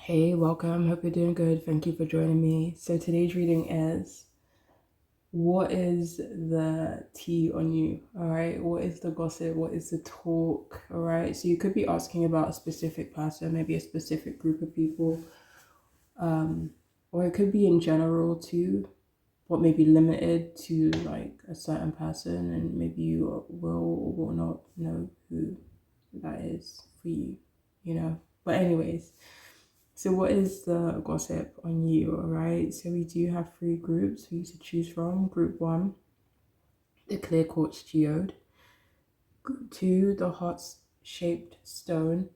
Hey, welcome. Hope you're doing good. Thank you for joining me. So today's reading is, what is the tea on you? All right. What is the gossip? What is the talk? All right. So you could be asking about a specific person, maybe a specific group of people, or it could be in general too, but maybe limited to like a certain person, and maybe you will or will not know who that is for you, you know. But anyways, so what is the gossip on you, all right? So we do have three groups for you to choose from. Group one, the clear quartz geode. Group two, the heart-shaped stone.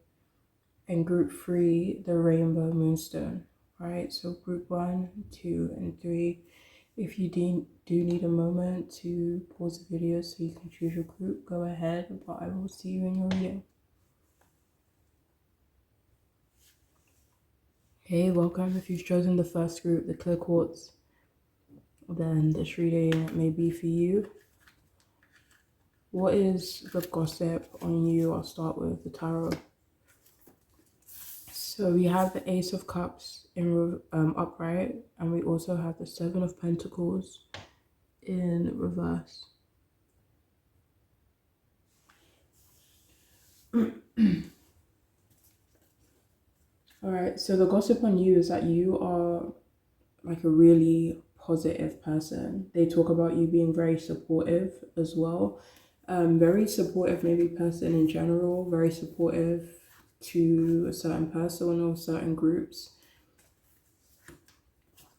And group three, the rainbow moonstone. All right, so group one, two, and three. If you do need a moment to pause the video so you can choose your group, go ahead, but I will see you in your video. Hey, welcome. If you've chosen the first group, the clear quartz, then this reading may be for you. What is the gossip on you? I'll start with the tarot. So we have the Ace of Cups in upright, and we also have the Seven of Pentacles in reverse. All right, so the gossip on you is that you are like a really positive person. They talk about you being very supportive as well. Very supportive, maybe person in general, very supportive to a certain person or certain groups.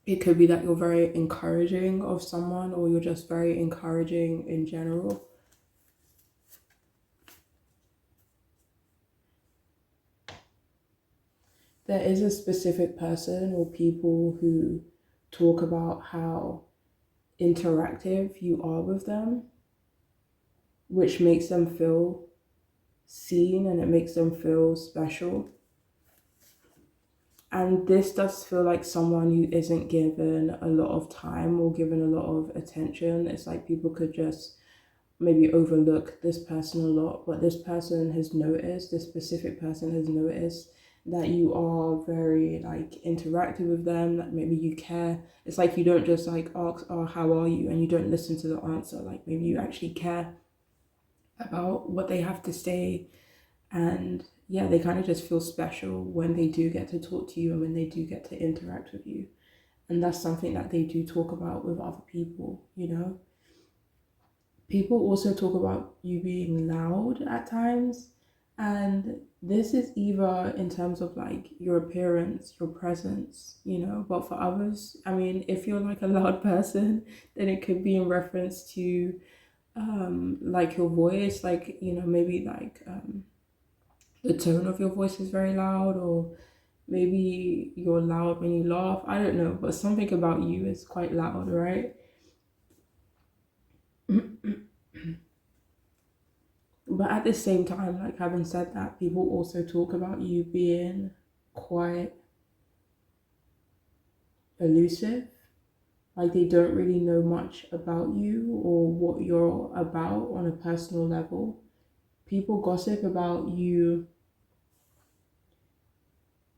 It could be that you're very encouraging of someone, or you're just very encouraging in general. There is a specific person or people who talk about how interactive you are with them, which makes them feel seen and it makes them feel special. And this does feel like someone who isn't given a lot of time or given a lot of attention. It's like people could just maybe overlook this person a lot, but this person has noticed, this specific person has noticed that you are very like interactive with them, that maybe you care. It's like you don't just like ask, oh, how are you? And you don't listen to the answer. Like maybe you actually care about what they have to say. And yeah, they kind of just feel special when they do get to talk to you and when they do get to interact with you. And that's something that they do talk about with other people, you know? People also talk about you being loud at times. And this is either in terms of like your appearance, your presence, you know, but for others, I mean, if you're like a loud person, then it could be in reference to like your voice, like, you know, maybe like the tone of your voice is very loud, or maybe you're loud when you laugh. I don't know, but something about you is quite loud, right? But at the same time, like having said that, people also talk about you being quite elusive. Like they don't really know much about you or what you're about on a personal level. People gossip about you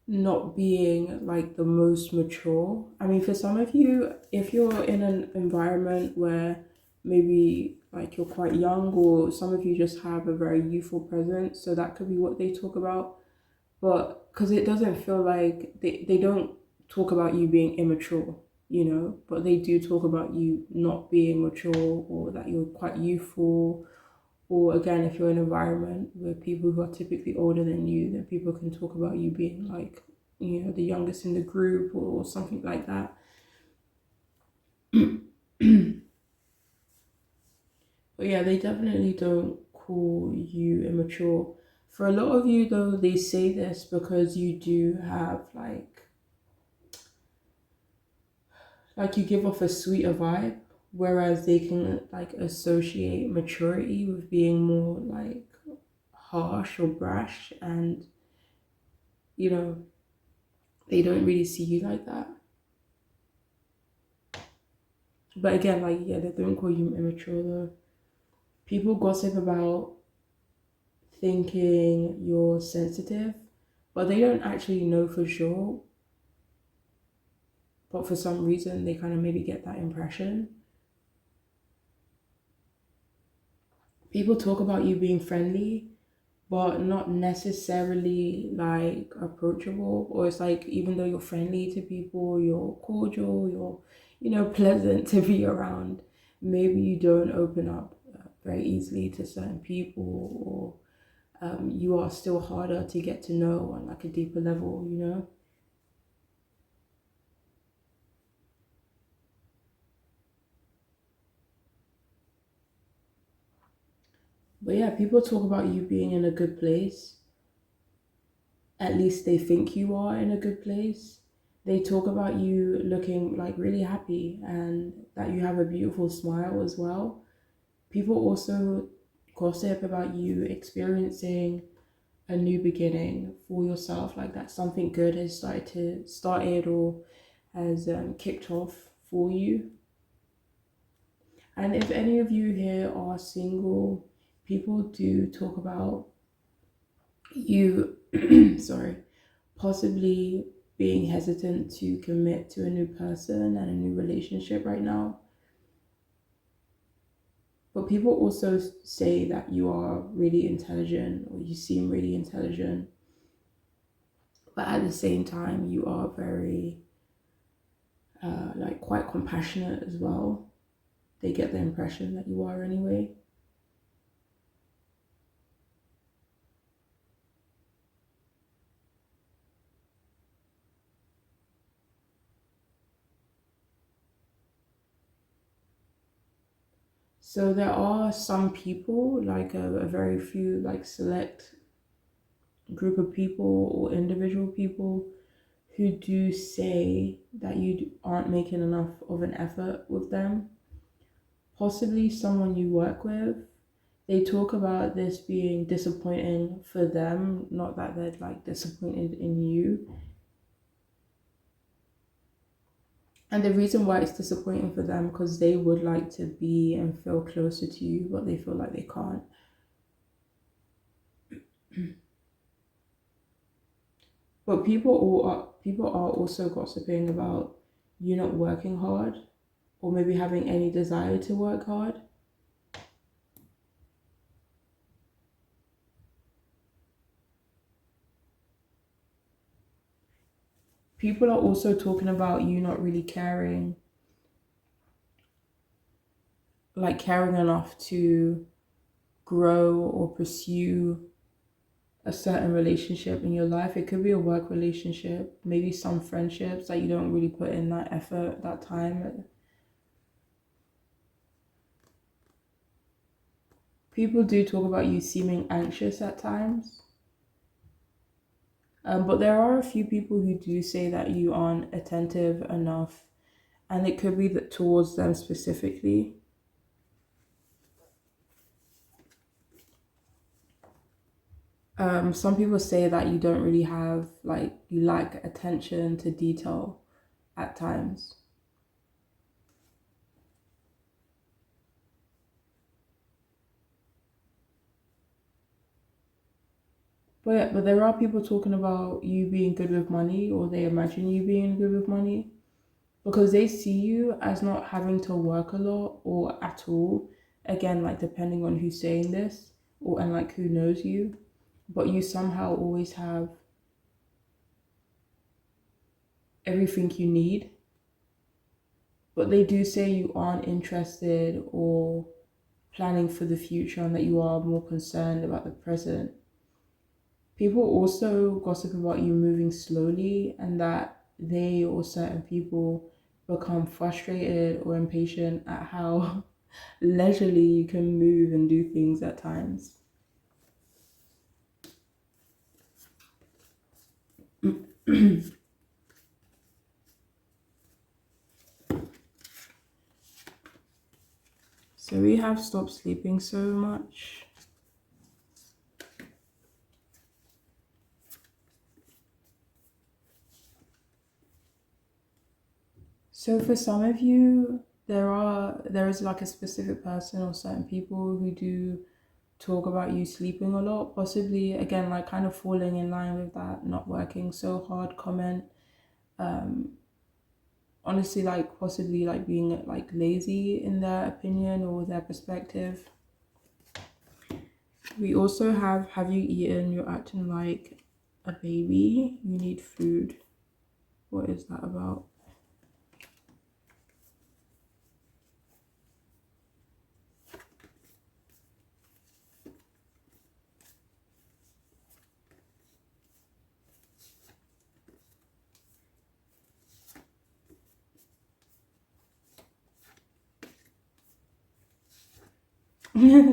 not being like the most mature. I mean, for some of you, if you're in an environment where maybe like you're quite young, or some of you just have a very youthful presence, so that could be what they talk about. But because it doesn't feel like they don't talk about you being immature, you know, but they do talk about you not being mature, or that you're quite youthful. Or again, if you're in an environment where people who are typically older than you, then people can talk about you being like, you know, the youngest in the group or something like that. But yeah, they definitely don't call you immature. For a lot of you though, they say this because you do have like you give off a sweeter vibe, whereas they can like associate maturity with being more like harsh or brash, and you know, they don't really see you like that. But again, like, yeah, they don't call you immature though. People gossip about thinking you're sensitive, but they don't actually know for sure. But for some reason, they kind of maybe get that impression. People talk about you being friendly, but not necessarily like approachable. Or it's like, even though you're friendly to people, you're cordial, you're, pleasant to be around, maybe you don't open up very easily to certain people, or you are still harder to get to know on like a deeper level. But yeah, people talk about you being in a good place. At least they think you are in a good place. They talk about you looking like really happy and that you have a beautiful smile as well. People also gossip about you experiencing a new beginning for yourself, like that something good has started or has kicked off for you. And if any of you here are single, people do talk about you, sorry, possibly being hesitant to commit to a new person and a new relationship right now. But people also say that you are really intelligent, or you seem really intelligent. But at the same time, you are very, like, quite compassionate as well. They get the impression that you are anyway. So there are some people, like a very few, like select group of people or individual people who do say that you aren't making enough of an effort with them. Possibly someone you work with. They talk about this being disappointing for them, not that they're like disappointed in you. And the reason why it's disappointing for them, because they would like to be and feel closer to you, but they feel like they can't. But people are also gossiping about you not working hard, or maybe having any desire to work hard. People are also talking about you not really caring enough to grow or pursue a certain relationship in your life. It could be a work relationship, maybe some friendships that you don't really put in that effort, that time. People do talk about you seeming anxious at times. But there are a few people who do say that you aren't attentive enough, and it could be that towards them specifically. Some people say that you don't really have, like, you lack attention to detail at times. But there are people talking about you being good with money, or they imagine you being good with money, because they see you as not having to work a lot or at all. Again, like, depending on who's saying this, or and like who knows you, but you somehow always have everything you need. But they do say you aren't interested or planning for the future, and that you are more concerned about the present. People also gossip about you moving slowly, and that they or certain people become frustrated or impatient at how leisurely you can move and do things at times. So we have stopped sleeping so much. So for some of you, there is like a specific person or certain people who do talk about you sleeping a lot, possibly again like kind of falling in line with that not working so hard comment. Honestly, like possibly like being like lazy in their opinion or their perspective. We also have you eaten? You're acting like a baby. You need food. What is that about?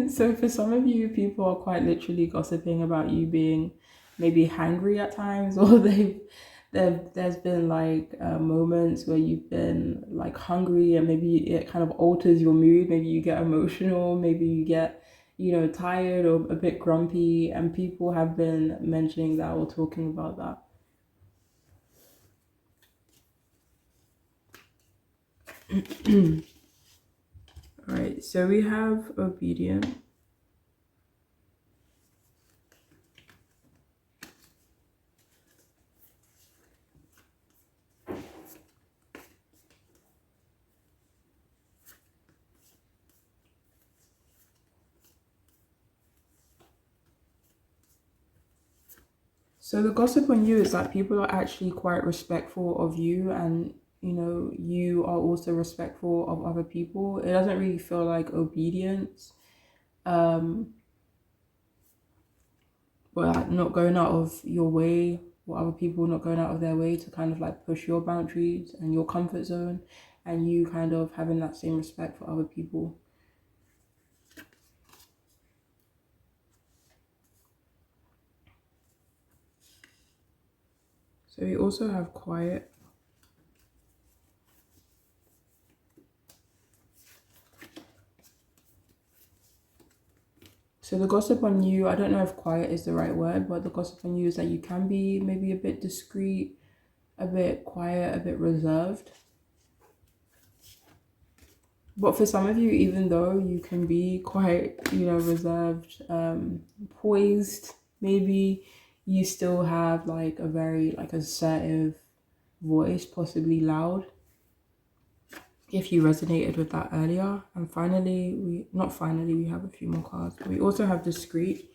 So for some of you, people are quite literally gossiping about you being maybe hangry at times, or there's been like moments where you've been like hungry, and maybe it kind of alters your mood. Maybe you get emotional, maybe you get, you know, tired or a bit grumpy, and people have been mentioning that or talking about that. All right, so we have obedient. So the gossip on you is that people are actually quite respectful of you, and you know, you are also respectful of other people. It doesn't really feel like obedience. Um, but like not going out of your way, or other people not going out of their way to kind of like push your boundaries and your comfort zone, and you kind of having that same respect for other people. So we also have quiet. So the gossip on you, I don't know if quiet is the right word, but the gossip on you is that you can be maybe a bit discreet, a bit quiet, a bit reserved. But for some of you, even though you can be quite, you know, reserved, poised, maybe you still have like a very like assertive voice, possibly loud. If you resonated with that earlier. And finally, we have a few more cards. We also have discreet.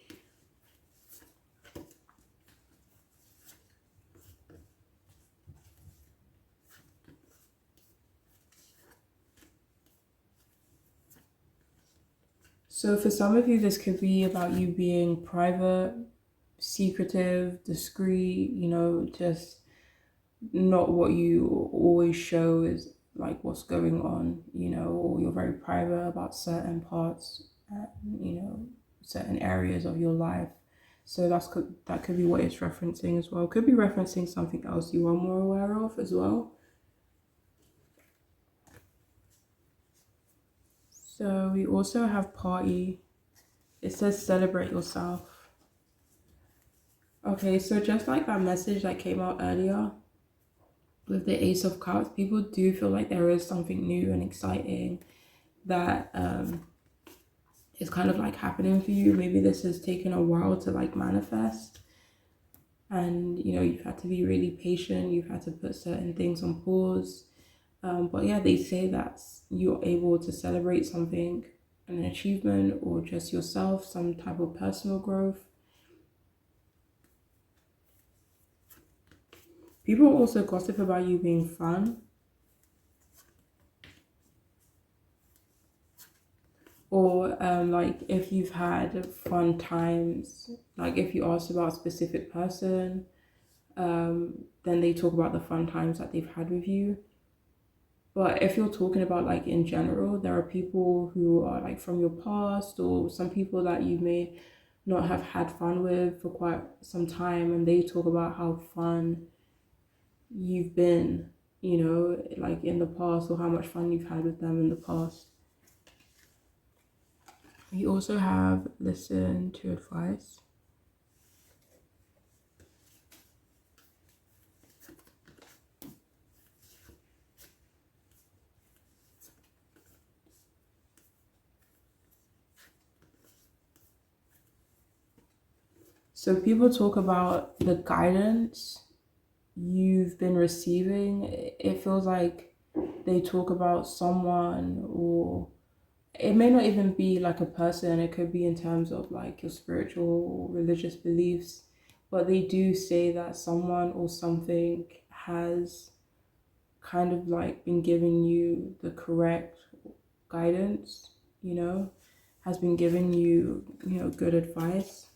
So for some of you, this could be about you being private, secretive, discreet, you know, just not what you always show is like what's going on, you know, or you're very private about certain parts, you know, certain areas of your life. So that could be what it's referencing as well. Could be referencing something else you are more aware of as well. So we also have party. It says celebrate yourself. Okay, so just like that message that came out earlier with the Ace of Cups, people do feel like there is something new and exciting that is kind of like happening for you. Maybe this has taken a while to like manifest, and you know, you've had to be really patient, you've had to put certain things on pause. But yeah, they say that you're able to celebrate something, an achievement, or just yourself, some type of personal growth. People also gossip about you being fun, or like if you've had fun times, like if you ask about a specific person, then they talk about the fun times that they've had with you. But if you're talking about like in general, there are people who are like from your past, or some people that you may not have had fun with for quite some time, and they talk about how fun you've been, you know, like in the past, or how much fun you've had with them in the past. We also have listen to advice. So people talk about the guidance you've been receiving. It feels like they talk about someone, or it may not even be like a person, it could be in terms of like your spiritual or religious beliefs, but they do say that someone or something has kind of like been giving you the correct guidance, has been giving you, good advice.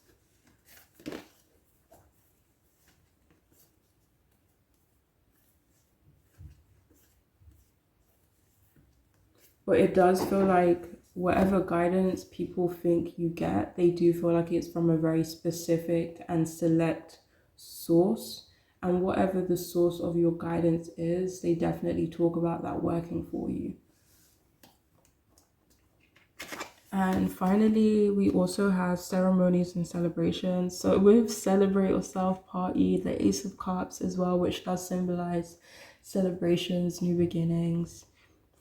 But it does feel like whatever guidance people think you get, they do feel like it's from a very specific and select source. And whatever the source of your guidance is, they definitely talk about that working for you. And finally, we also have ceremonies and celebrations. So with Celebrate Yourself Party, the Ace of Cups as well, which does symbolize celebrations, new beginnings.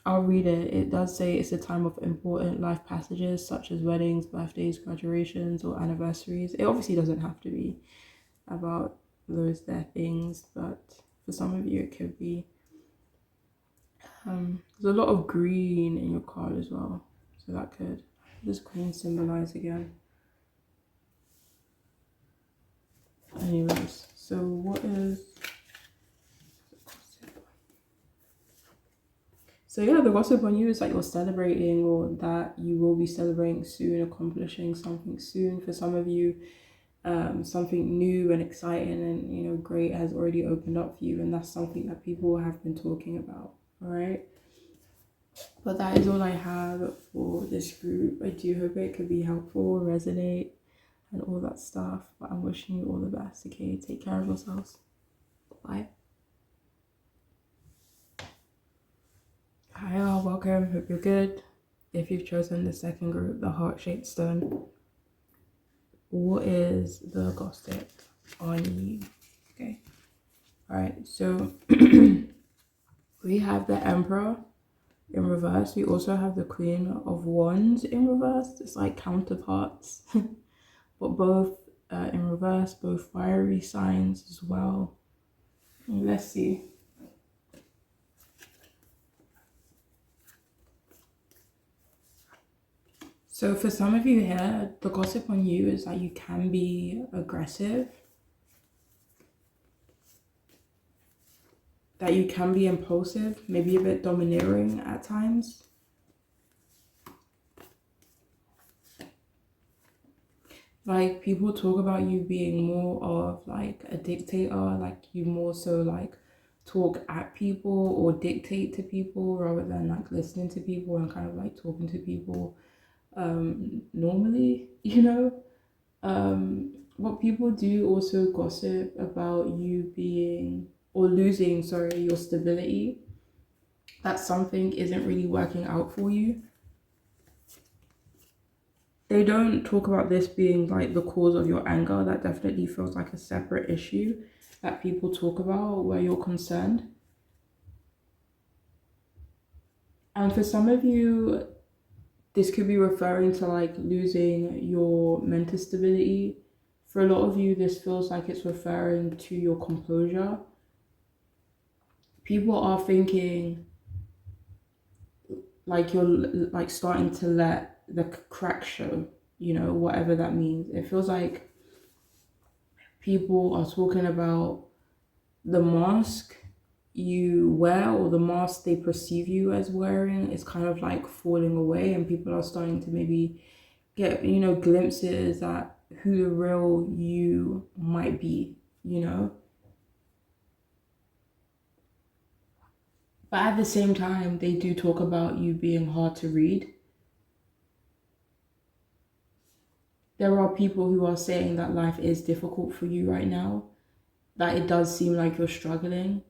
I'll read it. It does say it's a time of important life passages such as weddings, birthdays, graduations, or anniversaries. It obviously doesn't have to be about those there things, but for some of you it could be. There's a lot of green in your card as well, so that could. What does green symbolize again? Anyways, so what is... So yeah, the gossip on you is that you're celebrating, or that you will be celebrating soon, accomplishing something soon. For some of you, something new and exciting and great has already opened up for you, and that's something that people have been talking about. All right, but that is all I have for this group. I do hope it could be helpful, resonate, and all that stuff. But I'm wishing you all the best. Okay, take care of yourselves. Bye. Hi all, welcome. Hope you're good. If you've chosen the second group, the heart-shaped stone, what is the gossip on you? Okay. All right. So we have the Emperor in reverse. We also have the Queen of Wands in reverse. It's like counterparts, but both in reverse, both fiery signs as well. Let's see. So for some of you here, the gossip on you is that you can be aggressive, that you can be impulsive, maybe a bit domineering at times. Like people talk about you being more of like a dictator, like you more so like talk at people or dictate to people rather than like listening to people and kind of like talking to people normally, What people do also gossip about you being or losing, sorry, your stability, that something isn't really working out for you. They don't talk about this being like the cause of your anger. That definitely feels like a separate issue that people talk about where you're concerned. And for some of you, this could be referring to like losing your mental stability. For a lot of you, this feels like it's referring to your composure. People are thinking like you're like starting to let the crack show, whatever that means. It feels like people are talking about the mask you wear, or the mask they perceive you as wearing, is kind of like falling away, and people are starting to maybe get glimpses at who the real you might be. But at the same time, they do talk about you being hard to read. There are people who are saying that life is difficult for you right now, that it does seem like you're struggling.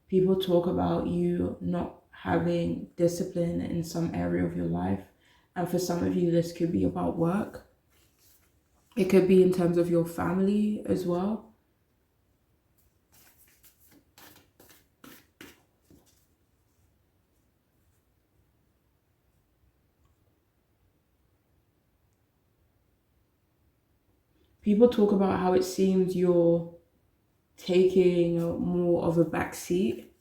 People talk about you not having discipline in some area of your life. And for some of you, this could be about work. It could be in terms of your family as well. People talk about how it seems you're taking more of a back seat.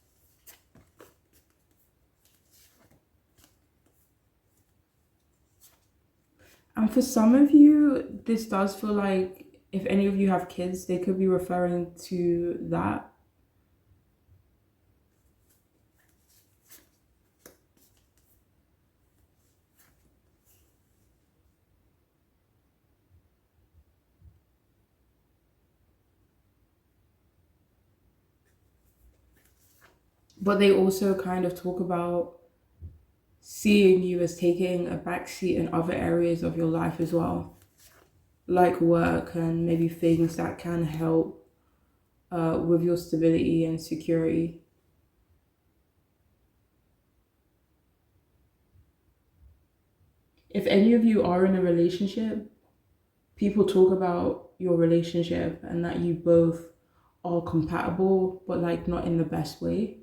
And for some of you, this does feel like if any of you have kids, they could be referring to that. But they also kind of talk about seeing you as taking a backseat in other areas of your life as well, like work and maybe things that can help with your stability and security. If any of you are in a relationship, people talk about your relationship and that you both are compatible, but like not in the best way.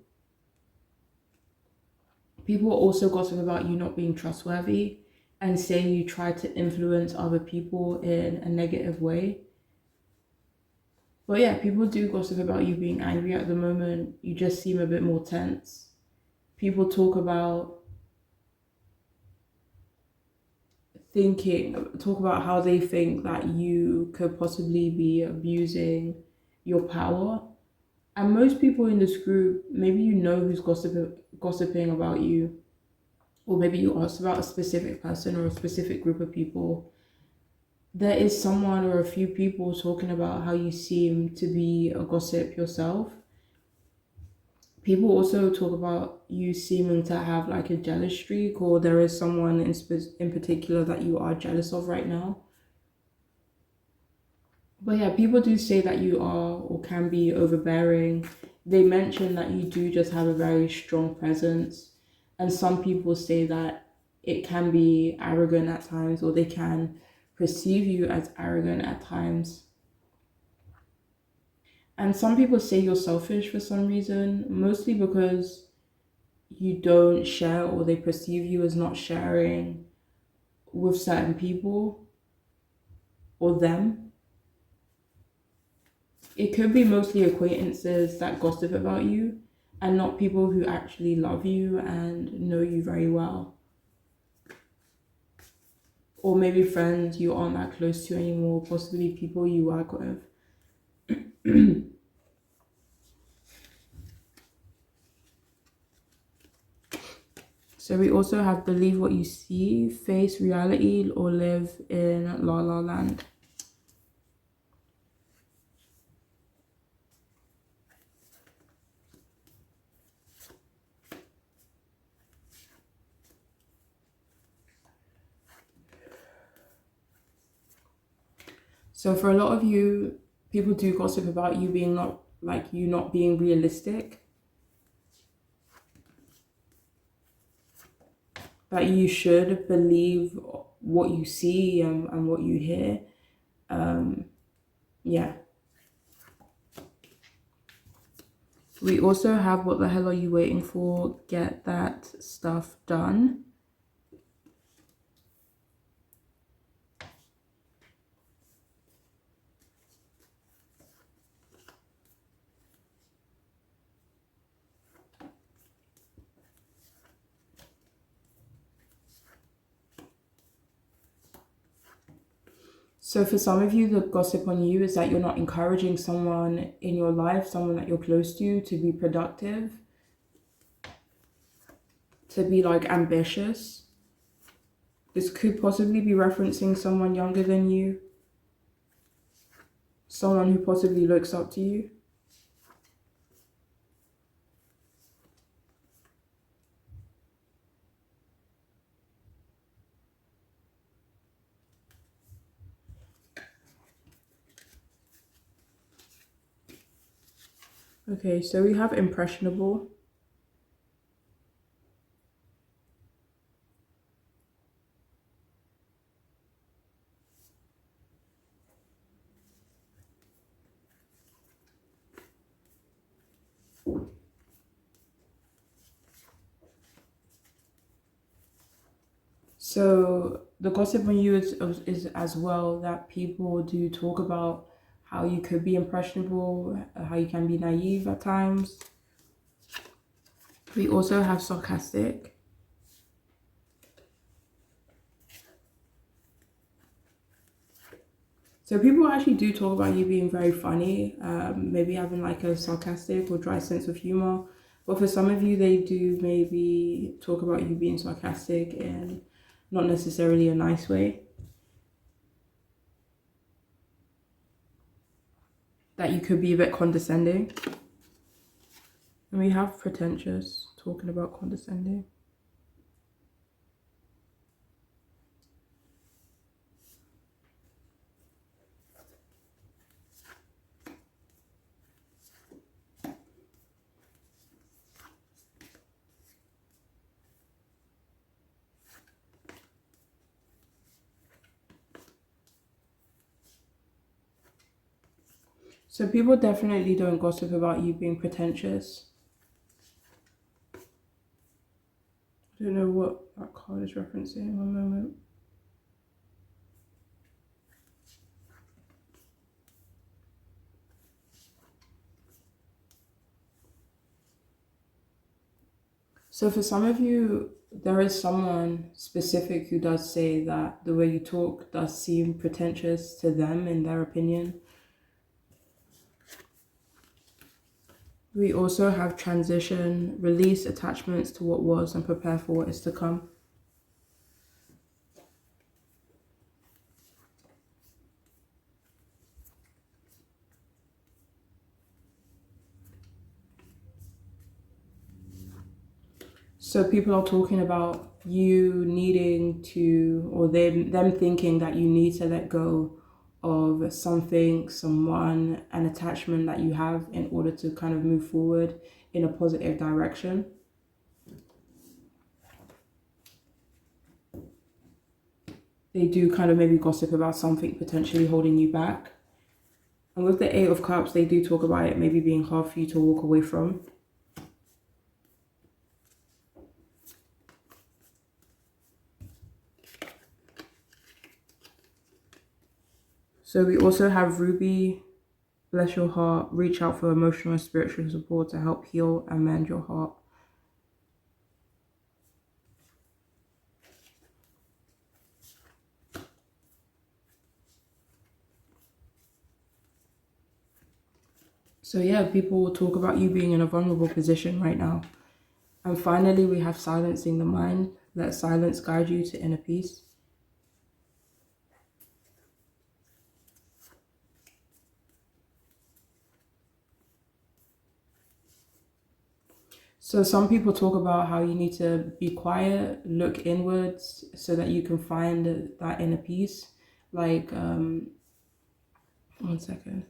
People also gossip about you not being trustworthy and say you try to influence other people in a negative way. But yeah, people do gossip about you being angry at the moment. You just seem a bit more tense. People talk about how they think that you could possibly be abusing your power. And most people in this group, maybe you know who's gossiping about you, or maybe you asked about a specific person or a specific group of people. There is someone or a few people talking about how you seem to be a gossip yourself. People also talk about you seeming to have like a jealous streak, or there is someone in particular that you are jealous of right now. But yeah, people do say that you are or can be overbearing. They mention that you do just have a very strong presence. And some people say that it can be arrogant at times, or they can perceive you as arrogant at times. And some people say you're selfish for some reason, mostly because you don't share or they perceive you as not sharing with certain people or them. It could be mostly acquaintances that gossip about you and not people who actually love you and know you very well. Or maybe friends you aren't that close to anymore, possibly people you work with. So we also have believe what you see, face reality, or live in la la land. So for a lot of you, people do gossip about you being not being realistic. That you should believe what you see and what you hear. Yeah. We also have what the hell are you waiting for? Get that stuff done. So for some of you, the gossip on you is that you're not encouraging someone in your life, someone that you're close to be productive, to be like ambitious. This could possibly be referencing someone younger than you, someone who possibly looks up to you. Okay, so we have impressionable. So the gossip on you is as well that people do talk about how you could be impressionable, how you can be naive at times. We also have sarcastic. So people actually do talk about you being very funny, maybe having like a sarcastic or dry sense of humor. But for some of you, they do maybe talk about you being sarcastic in not necessarily a nice way. That you could be a bit condescending. And we have pretentious, talking about condescending. So people definitely don't gossip about you being pretentious. I don't know what that card is referencing. One moment. So for some of you, there is someone specific who does say that the way you talk does seem pretentious to them in their opinion. We also have transition, release attachments to what was and prepare for what is to come. So people are talking about you needing to, or them thinking that you need to let go of something, someone, an attachment that you have in order to kind of move forward in a positive direction. They do kind of maybe gossip about something potentially holding you back. And with the Eight of Cups, they do talk about it maybe being hard for you to walk away from. So we also have Ruby, bless your heart, reach out for emotional and spiritual support to help heal and mend your heart. So yeah, people will talk about you being in a vulnerable position right now. And finally, we have silencing the mind. Let silence guide you to inner peace. So some people talk about how you need to be quiet, look inwards so that you can find that inner peace. Like, 1 second.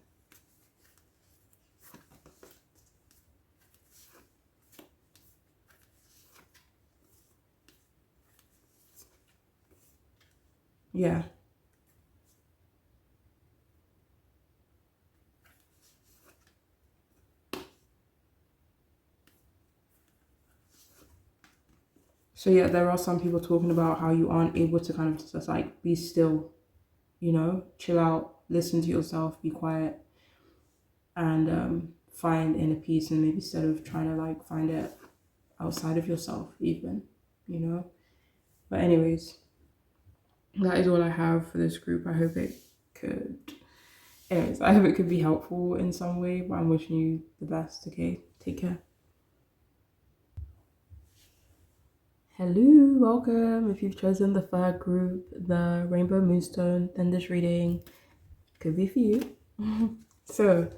Yeah. So yeah, there are some people talking about how you aren't able to kind of just like be still, chill out, listen to yourself, be quiet, and find inner peace, and maybe instead of trying to like find it outside of yourself even. But anyways, that is all I have for this group. Could I hope it could be helpful in some way, but I'm wishing you the best. Okay, take care. Hello, welcome. If you've chosen the third group, the Rainbow Moonstone, then this reading could be for you. So,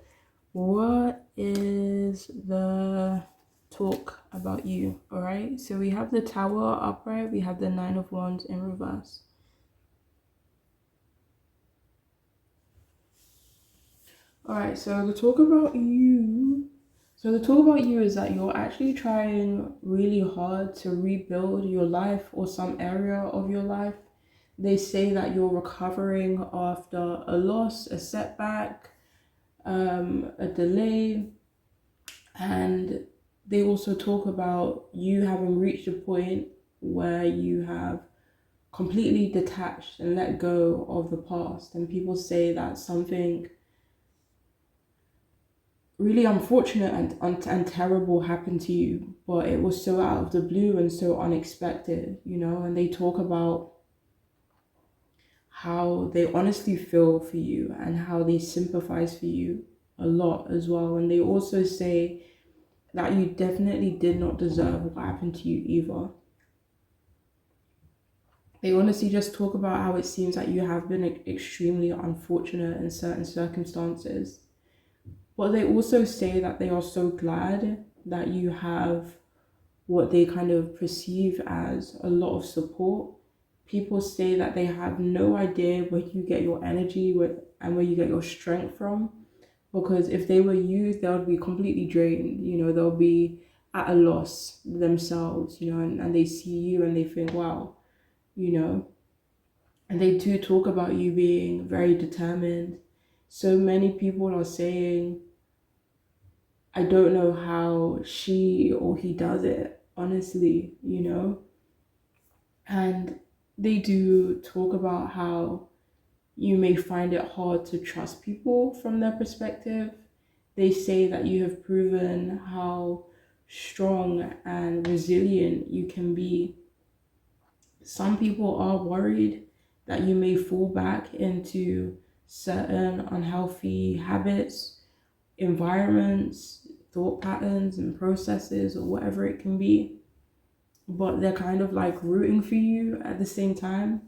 what is the talk about you? All right, so we have the Tower upright, we have the Nine of Wands in reverse. All right, so the talk about you. So the talk about you is that you're actually trying really hard to rebuild your life or some area of your life. They say that you're recovering after a loss, a setback, a delay, and they also talk about you having reached a point where you have completely detached and let go of the past. And people say that something really unfortunate and terrible happened to you, but it was so out of the blue and so unexpected, you know. And they talk about how they honestly feel for you and how they sympathize for you a lot as well. And they also say that you definitely did not deserve what happened to you either. They honestly just talk about how it seems that you have been extremely unfortunate in certain circumstances. But they also say that they are so glad that you have what they kind of perceive as a lot of support. People say that they have no idea where you get your energy and where you get your strength from. Because if they were you, they would be completely drained. You know, they'll be at a loss themselves, you know, and they see you and they think, wow, you know. And they do talk about you being very determined. So many people are saying, I don't know how she or he does it, honestly, you know. And they do talk about how you may find it hard to trust people from their perspective. They say that you have proven how strong and resilient you can be. Some people are worried that you may fall back into certain unhealthy habits, environments, thought patterns, and processes, or whatever it can be. But they're kind of like rooting for you at the same time.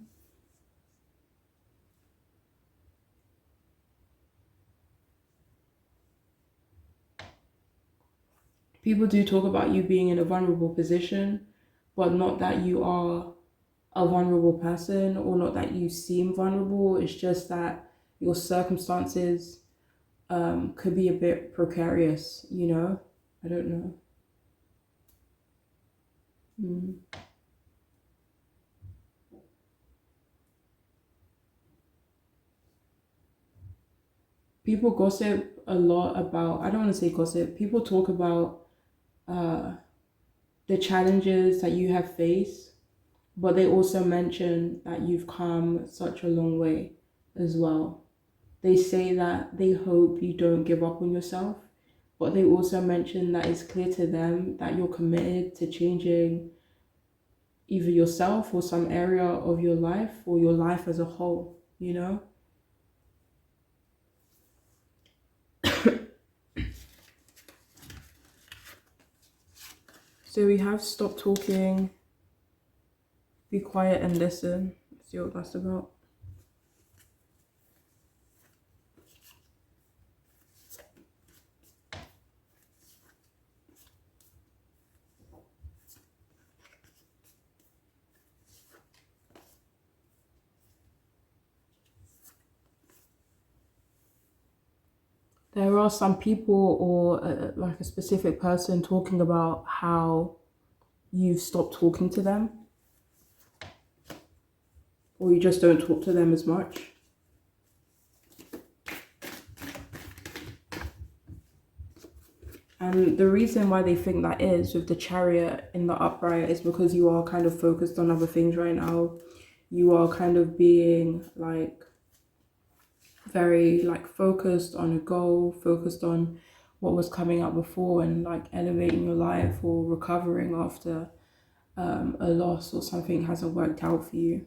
People do talk about you being in a vulnerable position, but not that you are a vulnerable person or not that you seem vulnerable. It's just that your circumstances could be a bit precarious, you know? I don't know. Mm. People gossip a lot about, I don't want to say gossip, people talk about uh, the challenges that you have faced, but they also mention that you've come such a long way as well. They say that they hope you don't give up on yourself, but they also mention that it's clear to them that you're committed to changing either yourself or some area of your life or your life as a whole, you know? So we have stop talking, be quiet and listen. Let's see what that's about. There are some people or like a specific person talking about how you've stopped talking to them or you just don't talk to them as much. And the reason why they think that is with the Chariot in the upright is because you are kind of focused on other things right now. You are kind of being like very like focused on a goal, focused on what was coming up before and like elevating your life or recovering after a loss or something hasn't worked out for you.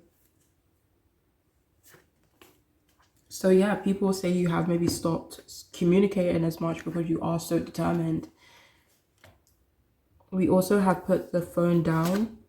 So yeah, people say you have maybe stopped communicating as much because you are so determined. We also have put the phone down.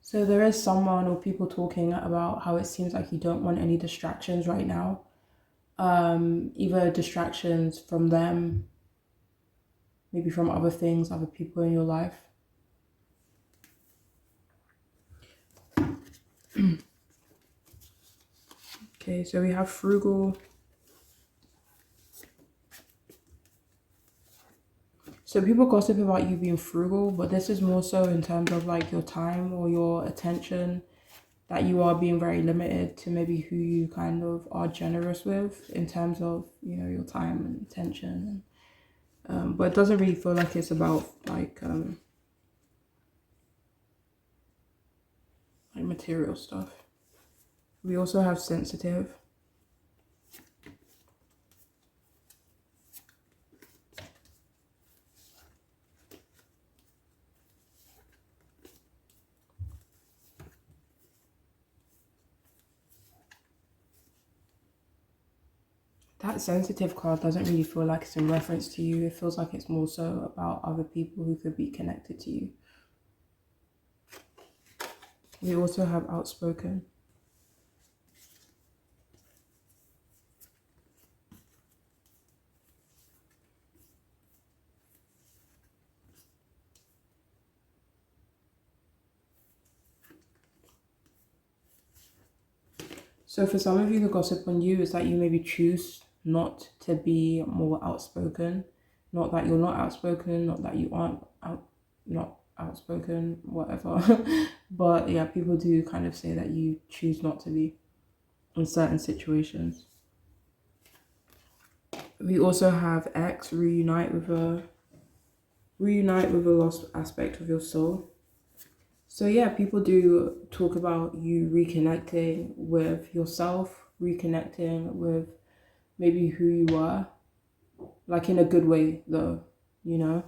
So there is someone or people talking about how it seems like you don't want any distractions right now. Either distractions from them, maybe from other things, other people in your life. Okay, so we have frugal. So people gossip about you being frugal, but this is more so in terms of like your time or your attention, that you are being very limited to maybe who you kind of are generous with in terms of, you know, your time and attention. But it doesn't really feel like it's about like material stuff. We also have sensitive. That sensitive card doesn't really feel like it's in reference to you. It feels like it's more so about other people who could be connected to you. We also have outspoken. So for some of you, the gossip on you is that you maybe choose not to be more outspoken. Not that you're not outspoken, not that you aren't not outspoken, whatever. But yeah, people do kind of say that you choose not to be in certain situations. We also have X reunite with a lost aspect of your soul. So yeah, people do talk about you reconnecting with yourself, reconnecting with maybe who you are, like in a good way though, you know.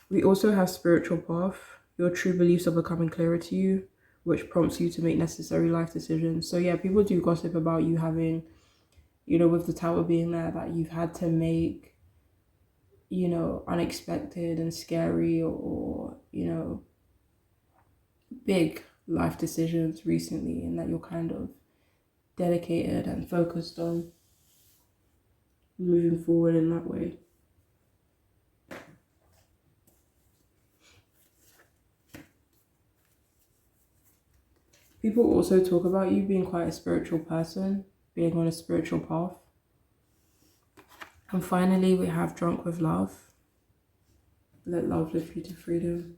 We also have spiritual path. Your true beliefs are becoming clearer to you, which prompts you to make necessary life decisions. So yeah, people do gossip about you having, you know, with the tower being there, that you've had to make, you know, unexpected and scary or you know, big life decisions recently, and that you're kind of dedicated and focused on moving forward in that way. People also talk about you being quite a spiritual person, being on a spiritual path. And finally, we have drunk with love. Let love lift you to freedom.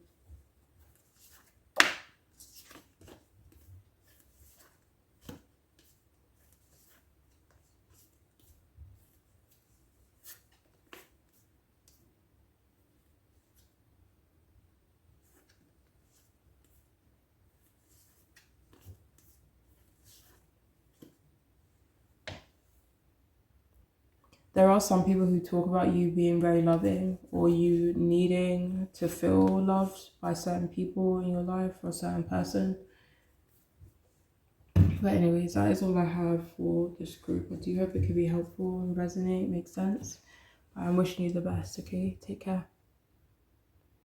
There are some people who talk about you being very loving or you needing to feel loved by certain people in your life or a certain person. But anyways, that is all I have for this group. I do hope it could be helpful and resonate, make sense. I'm wishing you the best, okay? Take care.